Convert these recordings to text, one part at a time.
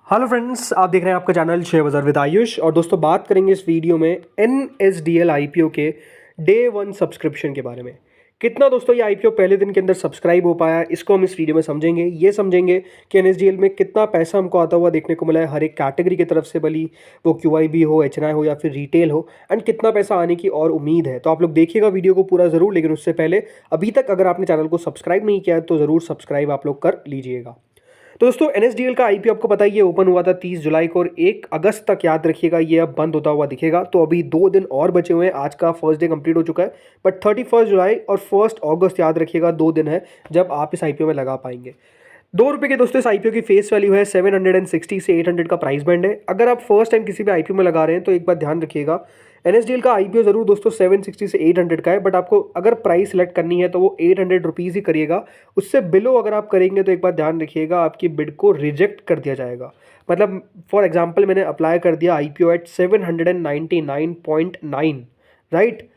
Hello friends, आप देख रहे हैं आपका चैनल शेयर बाजार विद आयुष। और दोस्तों, बात करेंगे इस वीडियो में NSDL IPO के डे वन सब्सक्रिप्शन के बारे में। कितना दोस्तों ये IPO पहले दिन के अंदर सब्सक्राइब हो पाया, इसको हम इस वीडियो में समझेंगे। ये समझेंगे कि NSDL में कितना पैसा हमको आता हुआ देखने को मिला है हर एक कैटेगरी की तरफ से, भली वो QIB हो, HNI हो या फिर रिटेल हो, एंड कितना पैसा आने की और उम्मीद है। तो आप लोग देखिएगा वीडियो को पूरा ज़रूर, लेकिन उससे पहले अभी तक अगर आपने चैनल को सब्सक्राइब नहीं किया है तो ज़रूर सब्सक्राइब आप लोग कर लीजिएगा। तो दोस्तों, NSDL का IPO आपको पता ही है, ओपन हुआ था 30 जुलाई को और 1 अगस्त तक याद रखिएगा ये अब बंद होता हुआ दिखेगा। तो अभी 2 दिन और बचे हुए हैं, आज का फर्स्ट डे कंप्लीट हो चुका है, बट 31 जुलाई और 1 अगस्त याद रखिएगा 2 दिन है जब आप इस IPO में लगा पाएंगे। ₹2 के दोस्तों इस IPO की फेस वैल्यू है, 760 से 800 का प्राइस बैंड है। अगर आप फर्स्ट टाइम किसी भी IPO में लगा रहे हैं तो एक बात ध्यान रखिएगा, NSDL का IPO जरूर दोस्तों 760 से 800 का है, बट आपको अगर प्राइस सेलेक्ट करनी है तो वो 800 रुपीज़ ही करिएगा। उससे बिलो अगर आप करेंगे तो एक बात ध्यान रखिएगा, आपकी बिड को रिजेक्ट कर दिया जाएगा। मतलब फॉर एग्जाम्पल मैंने अप्लाई कर दिया IPO एट 799.9, राइट,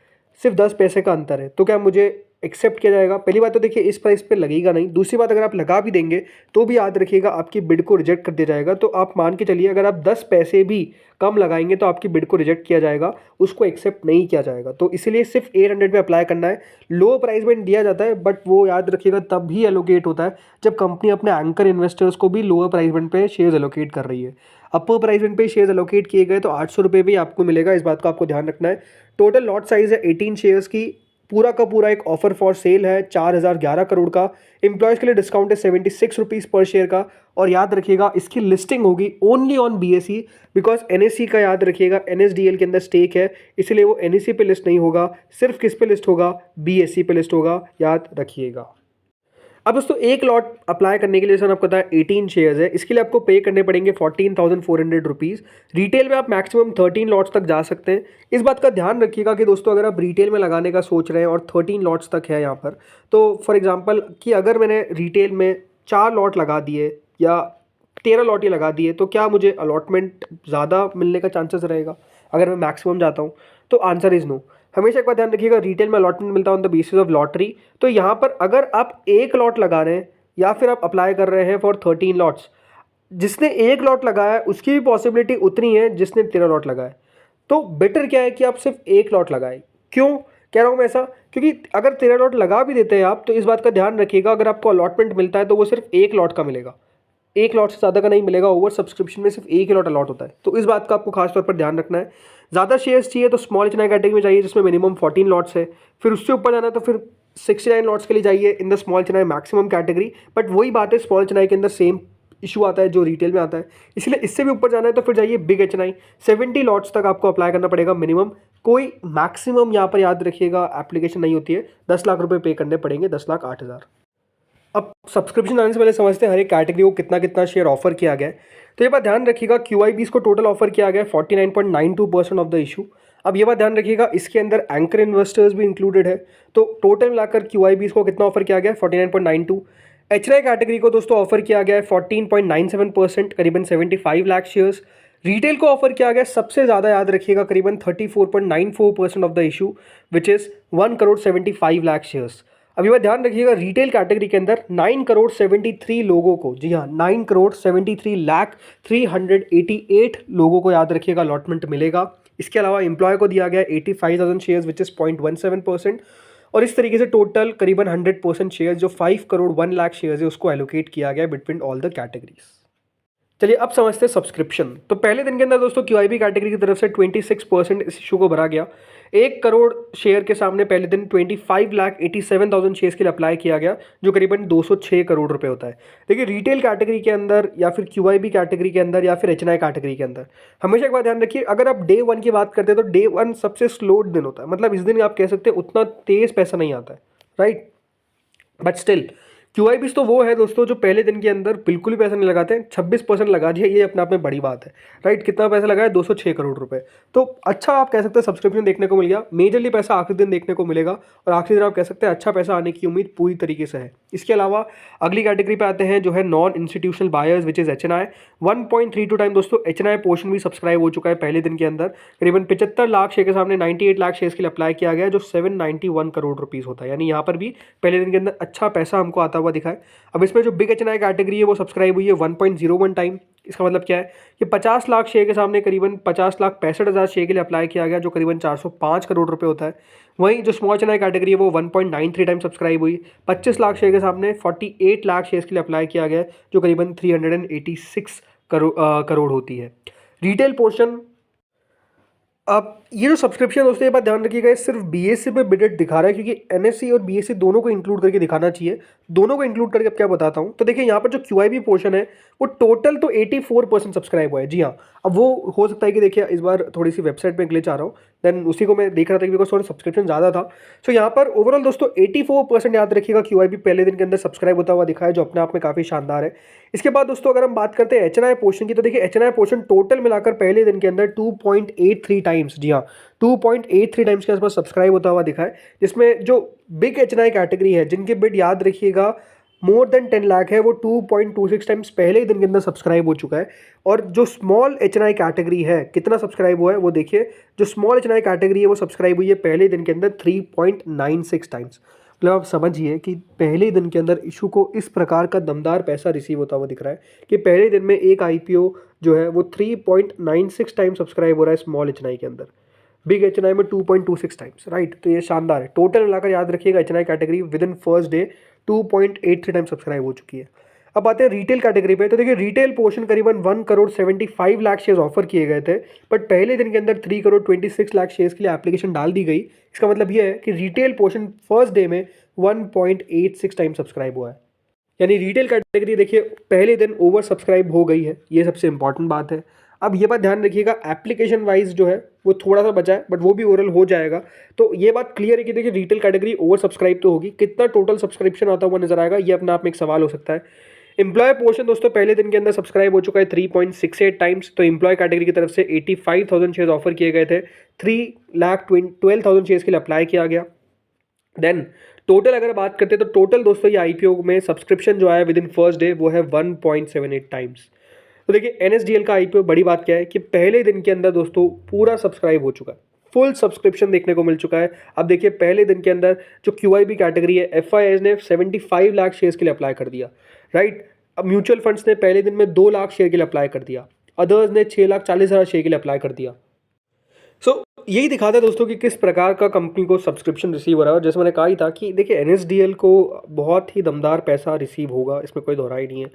सिर्फ 10 पैसे का अंतर है, तो क्या मुझे एक्सेप्ट किया जाएगा? पहली बात तो देखिए, इस प्राइस पे लगेगा नहीं। दूसरी बात, अगर आप लगा भी देंगे तो भी याद रखिएगा आपकी बिड को रिजेक्ट कर दिया जाएगा। तो आप मान के चलिए, अगर आप 10 पैसे भी कम लगाएंगे तो आपकी बिड को रिजेक्ट किया जाएगा, उसको एक्सेप्ट नहीं किया जाएगा। तो इसलिए सिर्फ 800 पे अप्लाई करना है। लो प्राइस बैंड दिया जाता है, बट वो याद रखिएगा तब भी एलोकेट होता है जब कंपनी अपने एंकर इन्वेस्टर्स को भी लोअर प्राइस बैंड पे शेयर्स एलोकेट कर रही है। अपर प्राइस बैंड पे शेयर्स एलोकेट किए गए तो 800 रुपये भी आपको मिलेगा, इस बात का आपको ध्यान रखना है। टोटल लॉट साइज है 18 शेयर्स की। पूरा का पूरा एक ऑफर फॉर सेल है 4011 करोड़ का। एम्प्लॉयज़ के लिए डिस्काउंट है 76 रुपीज़ पर शेयर का। और याद रखिएगा इसकी लिस्टिंग होगी only on BSE, because NSE का याद रखिएगा NSDL के अंदर स्टेक है, इसलिए वो NSE पे लिस्ट नहीं होगा। सिर्फ किस पे लिस्ट होगा? BSE पे लिस्ट होगा, याद रखिएगा। अब दोस्तों, एक लॉट अप्लाई करने के लिए सर आपको पता है 18 शेयर्स है, इसके लिए आपको पे करने पड़ेंगे 14,400 रुपीज़। रिटेल में आप मैक्सिमम 13 लॉट्स तक जा सकते हैं। इस बात का ध्यान रखिएगा कि दोस्तों, अगर आप रिटेल में लगाने का सोच रहे हैं और 13 लॉट्स तक है यहाँ पर, तो फॉर एग्जांपल कि अगर मैंने रिटेल में 4 लॉट लगा दिए या 13 लॉट ही लगा दिए, तो क्या मुझे अलॉटमेंट ज़्यादा मिलने का चांसेस रहेगा अगर मैं मैक्सिमम जाता हूँ? तो आंसर इज़ नो। हमेशा एक बात ध्यान रखिएगा, रिटेल में अलॉटमेंट मिलता है on the basis of lottery. तो यहाँ पर अगर आप एक लॉट लगा रहे हैं या फिर आप अप्लाई कर रहे हैं फॉर 13 लॉट्स, जिसने एक लॉट लगाया है उसकी भी पॉसिबिलिटी उतनी है जिसने 13 लॉट लगाया है। तो बेटर क्या है कि आप सिर्फ एक लॉट लगाएं। क्यों कह रहा हूँ मैं ऐसा? क्योंकि अगर 13 लॉट लगा भी देते हैं आप, तो इस बात का ध्यान रखिएगा, अगर आपको अलॉटमेंट मिलता है तो वो सिर्फ एक लॉट का मिलेगा, एक लॉट से ज़्यादा का नहीं मिलेगा। ओवर सब्सक्रिप्शन में सिर्फ एक ही लॉट अलॉट होता है, तो इस बात का आपको खास तौर पर ध्यान रखना है। ज़्यादा शेयर्स चाहिए तो स्मॉल एचएनआई कैटेगरी में चाहिए, जिसमें मिनिमम 14 लॉट्स है। फिर उससे ऊपर जाना है तो फिर 69 लॉट्स के लिए जाइए in the small HNI maximum category. But वही बात है, स्मॉल एचएनआई के अंदर सेम इशू आता है जो रिटेल में आता है, इसलिए इससे भी ऊपर जाना है तो फिर जाइए बिग एचएनआई। 70 लॉट्स तक आपको अप्लाई करना पड़ेगा मिनिमम। कोई मैक्सिमम यहाँ पर याद रखिएगा एप्लीकेशन नहीं होती है। 10 लाख रुपये पे करने पड़ेंगे, 10,08,000। अब सब्सक्रिप्शन आने से पहले समझते हैं हर एक कैटेगरी को कितना कितना शेयर ऑफर किया गया है। तो ये बात ध्यान रखिएगा, QIBs को टोटल ऑफर किया गया है 49.92% ऑफ द इशू। अब ये बात ध्यान रखिएगा, इसके अंदर एंकर इन्वेस्टर्स भी इंक्लूडेड है। तो टोटल मिलाकर QIBs को कितना ऑफर किया गया है? 49.92। HNI कैटेगरी को दोस्तों ऑफर किया गया है 14.97%, करीबन 75 लाख शेयर्स। रिटेल को ऑफर किया गया सबसे ज़्यादा, याद रखिएगा, करीबन 34.94% of the issue, which is 1 crore 75 lakh shares. अभी बात ध्यान रखिएगा, रिटेल कैटेगरी के अंदर 9 करोड़ 73 लोगों को, जी हाँ 9 करोड़ 73 लाख 388 लोगों को याद रखिएगा अलॉटमेंट मिलेगा। इसके अलावा एम्प्लॉय को दिया गया 85,000 शेयर्स, विच इज़ 0.17%। और इस तरीके से टोटल करीबन 100% शेयर जो 5 करोड़ 1 लाख शेयर्स है उसको एलोकेट किया गया बिटवीन ऑल द कैटेगरीज। चलिए अब समझते हैं सब्सक्रिप्शन। तो पहले दिन के अंदर दोस्तों QIB कैटेगरी की तरफ से 26% इस इशू को भरा गया। 1 करोड़ शेयर के सामने पहले दिन 25,87,000 शेयर्स के लिए अप्लाई किया गया, जो करीबन 206 करोड़ रुपए होता है। देखिए, रिटेल कैटेगरी के अंदर या फिर QIB कैटेगरी के अंदर या फिर HNI कैटेगरी के अंदर हमेशा एक बात ध्यान रखिए, अगर आप डे वन की बात करते हैं तो डे वन सबसे स्लो दिन होता है। मतलब इस दिन आप कह सकते हैं उतना तेज पैसा नहीं आता है, राइट। बट स्टिल QIBs तो वो है दोस्तों जो पहले दिन के अंदर बिल्कुल भी पैसा नहीं लगाते हैं। 26% लगा दिया, ये अपने आप में बड़ी बात है, राइट। कितना पैसा लगाया? 206 करोड़ रुपए। तो अच्छा, आप कह सकते हैं सब्सक्रिप्शन देखने को मिल गया। मेजरली पैसा आखिरी दिन देखने को मिलेगा, और आखिरी दिन आप कह सकते हैं अच्छा पैसा आने की उम्मीद पूरी तरीके से है। इसके अलावा अगली कैटेगरी पे आते हैं जो है non institutional buyers, which is HNI। 1.32 time दोस्तों HNI पोर्शन भी सब्सक्राइब हो चुका है पहले दिन के अंदर। करीबन 75 लाख शेयर के सामने 98 लाख शेयर्स के लिए अप्लाई किया गया, जो 791 करोड़ रुपीज़ होता है। यानी यहाँ पर भी पहले दिन के अंदर अच्छा पैसा हमको आता हुआ दिखा है। अब इसमें जो बिग HNI कैटेगरी है वो सब्सक्राइब हुई है 1.01 टाइम। इसका मतलब क्या है कि 50 लाख शेयर के सामने करीबन 50,65,000 शेयर के लिए अप्लाई किया गया, जो करीबन 405 करोड़ रुपए होता है। वहीं जो स्मॉल चैनल कैटेगरी है वो 1.93 टाइम सब्सक्राइब हुई। 25 लाख शेयर के सामने 48 लाख शेयर के लिए अप्लाई किया गया, जो करीबन 386 करोड़ होती है। रिटेल पोर्शन, अब ये जो सब्सक्रिप्शन दोस्तों, ये बात ध्यान रखिएगा, ये सिर्फ बीएससी पे बिडेड दिखा रहा है, क्योंकि एनएससी और बीएससी दोनों को इंक्लूड करके दिखाना चाहिए। दोनों को इंक्लूड करके अब क्या बताता हूँ, तो देखिए यहाँ पर जो क्यूआईबी पोर्शन है वो टोटल तो 84% सब्सक्राइब हुआ है। जी हाँ, अब वो हो सकता है कि देखिए इस बार थोड़ी सी वेबसाइट में ग्लिच आ रहा हूँ, देन उसी को मैं देख रहा था कि बिकॉज थोड़ा सब्सक्रिप्शन ज़्यादा था। सो यहाँ पर ओवरऑल दोस्तों 84% याद रखिएगा क्यूआईबी पहले दिन के अंदर सब्सक्राइब होता हुआ दिखा है, जो अपने आप में काफ़ी शानदार है। इसके बाद दोस्तों अगर हम बात करते हैं एचएनआई पोर्शन की, तो देखिए एचएनआई पोर्शन टोटल मिलाकर पहले दिन के अंदर 2.83 टाइम्स, जी हाँ 2.83 टाइम्स के आसपास सब्सक्राइब होता हुआ दिखा है, जिसमें जो बिग एचएनआई कैटेगरी है जिनके बिड याद रखिएगा मोर देन 10 लाख है, वो 2.26 टाइम्स पहले ही दिन के अंदर सब्सक्राइब हो चुका है। और जो स्मॉल एचएनआई कैटेगरी है कितना सब्सक्राइब हुआ है वो देखिए, जो स्मॉल एचएनआई कैटेगरी है वो सब्सक्राइब हुई है पहले ही दिन के अंदर 3.96 टाइम्स। मतलब आप समझिए कि पहले ही दिन के अंदर इशू को इस प्रकार का दमदार पैसा रिसीव होता हुआ दिख रहा है कि पहले दिन में एक आईपीओ जो है वो 3.96 टाइम सब्सक्राइब हो रहा है स्मॉल एचएनआई के अंदर, बिग एचएनआई में 2.26 टाइम्स, राइट। तो ये शानदार है। टोटल मिलाकर याद रखिएगा HNI category with in first day 2.83 time subscribe हो चुकी है। अब आते हैं रिटेल कैटेगरी पे, तो देखिए रिटेल पोर्शन करीबन 1,75 लाख शेयर्स ऑफर किए गए थे, बट पहले दिन के अंदर 3,26 लाख शेयर्स के लिए एप्लीकेशन डाल दी गई। इसका मतलब ये है कि रिटेल पोर्शन फर्स्ट डे में 1.86 टाइम सब्सक्राइब हुआ है, यानी रिटेल कैटेगरी देखिए पहले दिन ओवर सब्सक्राइब हो गई है। ये सबसे इंपॉर्टेंट बात है। अब ये बात ध्यान रखिएगा एप्लीकेशन वाइज जो है वो थोड़ा सा बचा है, बट वो भी ओवरऑल हो जाएगा। तो ये बात क्लियर है कि देखिए रिटेल कैटेगरी ओवर सब्सक्राइब तो होगी, कितना टोटल सब्सक्रिप्शन आता हुआ नजर आएगा ये अपने आप में एक सवाल हो सकता है। एम्प्लॉय पोर्शन दोस्तों पहले दिन के अंदर सब्सक्राइब हो चुका है 3.68 टाइम्स। तो एम्प्लॉय कैटेगरी की तरफ से 85,000 शेयर ऑफर किए गए थे, 3,12,000 शेयर्स के लिए अप्लाई किया गया। देन टोटल अगर बात करते हैं तो टोटल दोस्तों ये आईपीओ में सब्सक्रिप्शन जो आया विद इन फर्स्ट डे वो है 1.78 टाइम्स। तो देखिए एनएसडीएल का आईपीओ बड़ी बात क्या है कि पहले दिन के अंदर दोस्तों पूरा सब्सक्राइब हो चुका है, फुल सब्सक्रिप्शन देखने को मिल चुका है। अब देखिए पहले दिन के अंदर जो क्यूआईबी कैटेगरी है एफआईआई ने 75 लाख शेयर्स के लिए अप्लाई कर दिया, राइट। अब म्यूचुअल फंड्स ने पहले दिन में 2 लाख शेयर के लिए अप्लाई कर दिया, अदर्स ने 6,40,000 शेयर के लिए अप्लाई कर दिया। सो यही दिखाता है दोस्तों कि किस प्रकार का कंपनी को सब्सक्रिप्शन रिसीव हो रहा है। और जैसे मैंने कहा ही था कि देखिए एनएसडीएल को बहुत ही दमदार पैसा रिसीव होगा, इसमें कोई दोहराई नहीं है।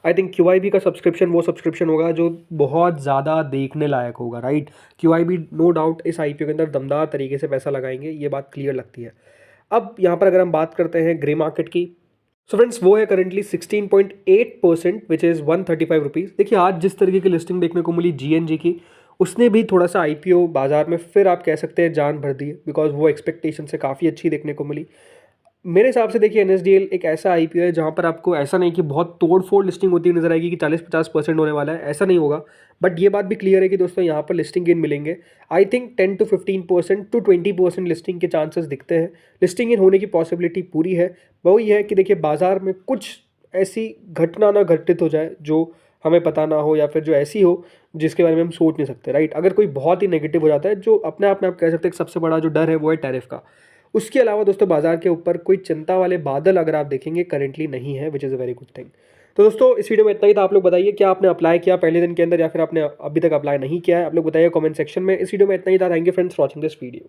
आई थिंक क्यूआईबी का सब्सक्रिप्शन वो सब्सक्रिप्शन होगा जो बहुत ज़्यादा देखने लायक होगा, राइट। क्यूआईबी नो डाउट इस आईपीओ के अंदर दमदार तरीके से पैसा लगाएंगे, ये बात क्लियर लगती है। अब यहाँ पर अगर हम बात करते हैं ग्रे मार्केट की, सो फ्रेंड्स वो है करेंटली 16.8%, विच इज़ 135 रुपीज़। देखिए आज जिस तरीके की लिस्टिंग देखने को मिली जीएनजी की, उसने भी थोड़ा सा आईपीओ बाजार में फिर आप कह सकते हैं जान भर दी है, बिकॉज वो एक्सपेक्टेशन से काफ़ी अच्छी देखने को मिली। मेरे हिसाब से देखिए एनएसडीएल एक ऐसा आईपीओ है जहाँ पर आपको ऐसा नहीं कि बहुत तोड़-फोड़ लिस्टिंग होती नजर आएगी कि 40-50% होने वाला है, ऐसा नहीं होगा। बट ये बात भी क्लियर है कि दोस्तों यहाँ पर लिस्टिंग गेन मिलेंगे। I think 10 to 15% to 20% listing के चांसेस दिखते हैं। लिस्टिंग गेन होने की पॉसिबिलिटी पूरी है। वो ये है कि देखिए बाजार में कुछ ऐसी घटना ना घटित हो जाए जो हमें पता ना हो, या फिर जो ऐसी हो जिसके बारे में हम सोच नहीं सकते, राइट। अगर कोई बहुत ही नेगेटिव हो जाता है, जो अपने आप में आप कह सकते हैं सबसे बड़ा जो डर है वो है टैरिफ का। उसके अलावा दोस्तों बाजार के ऊपर कोई चिंता वाले बादल अगर आप देखेंगे करेंटली नहीं है, which is a very good thing. तो दोस्तों इस वीडियो में इतना ही था। आप लोग बताइए क्या आपने अप्लाई किया पहले दिन के अंदर, या फिर आपने अभी तक अप्लाई नहीं किया है, आप लोग बताइए कमेंट सेक्शन में। इस वीडियो में इतना ही था। Thank you friends for watching this video.